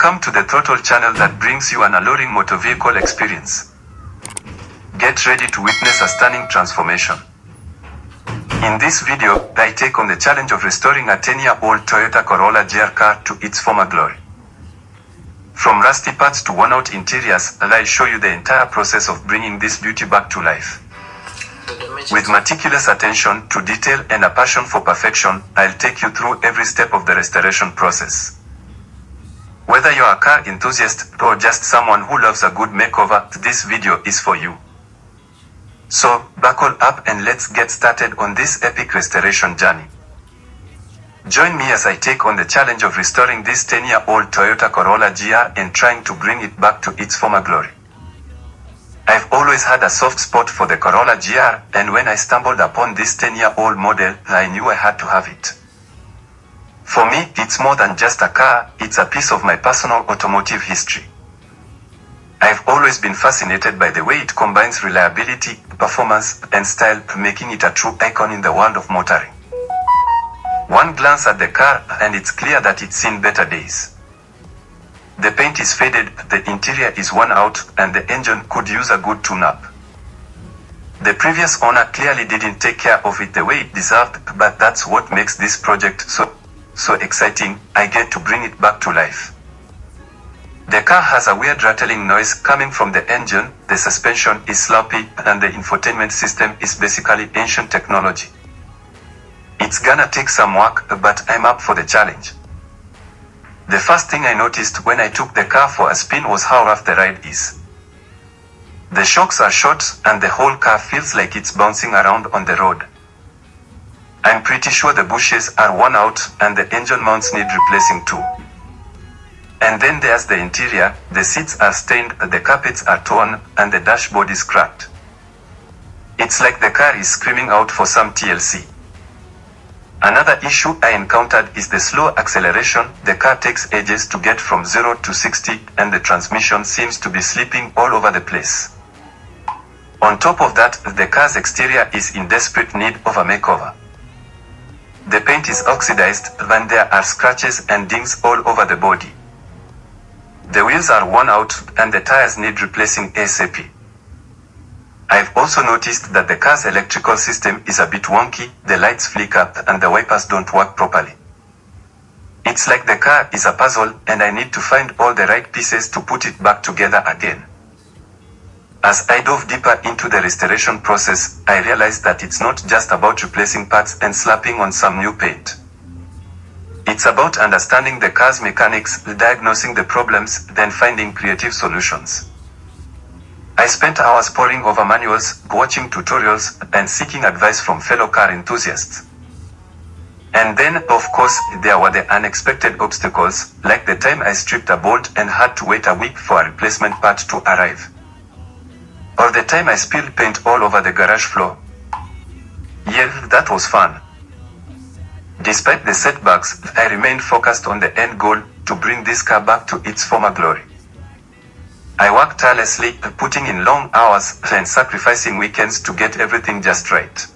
Welcome to the Throttle channel that brings you an alluring motor vehicle experience. Get ready to witness a stunning transformation. In this video, I take on the challenge of restoring a 10-year-old Toyota Corolla GR car to its former glory. From rusty parts to worn-out interiors, I show you the entire process of bringing this beauty back to life. With meticulous attention to detail and a passion for perfection, I'll take you through every step of the restoration process. Whether you're a car enthusiast or just someone who loves a good makeover, this video is for you. So, buckle up and let's get started on this epic restoration journey. Join me as I take on the challenge of restoring this 10-year-old Toyota Corolla GR and trying to bring it back to its former glory. I've always had a soft spot for the Corolla GR, and when I stumbled upon this 10-year-old model, I knew I had to have it. For me, it's more than just a car, it's a piece of my personal automotive history. I've always been fascinated by the way it combines reliability, performance, and style, making it a true icon in the world of motoring. One glance at the car, and it's clear that it's seen better days. The paint is faded, the interior is worn out, and the engine could use a good tune-up. The previous owner clearly didn't take care of it the way it deserved, but that's what makes this project so exciting. I get to bring it back to life. The car has a weird rattling noise coming from the engine, the suspension is sloppy, and the infotainment system is basically ancient technology. It's gonna take some work, but I'm up for the challenge. The first thing I noticed when I took the car for a spin was how rough the ride is. The shocks are short, and the whole car feels like it's bouncing around on the road. I'm pretty sure the bushes are worn out, and the engine mounts need replacing too. And then there's the interior, the seats are stained, the carpets are torn, and the dashboard is cracked. It's like the car is screaming out for some TLC. Another issue I encountered is the slow acceleration. The car takes ages to get from 0 to 60, and the transmission seems to be slipping all over the place. On top of that, the car's exterior is in desperate need of a makeover. The paint is oxidized, and there are scratches and dings all over the body. The wheels are worn out, and the tires need replacing ASAP. I've also noticed that the car's electrical system is a bit wonky, the lights flicker, and the wipers don't work properly. It's like the car is a puzzle, and I need to find all the right pieces to put it back together again. As I dove deeper into the restoration process, I realized that it's not just about replacing parts and slapping on some new paint. It's about understanding the car's mechanics, diagnosing the problems, then finding creative solutions. I spent hours poring over manuals, watching tutorials, and seeking advice from fellow car enthusiasts. And then, of course, there were the unexpected obstacles, like the time I stripped a bolt and had to wait a week for a replacement part to arrive. Or the time I spilled paint all over the garage floor. Yeah, that was fun. Despite the setbacks, I remained focused on the end goal, to bring this car back to its former glory. I worked tirelessly, putting in long hours and sacrificing weekends to get everything just right.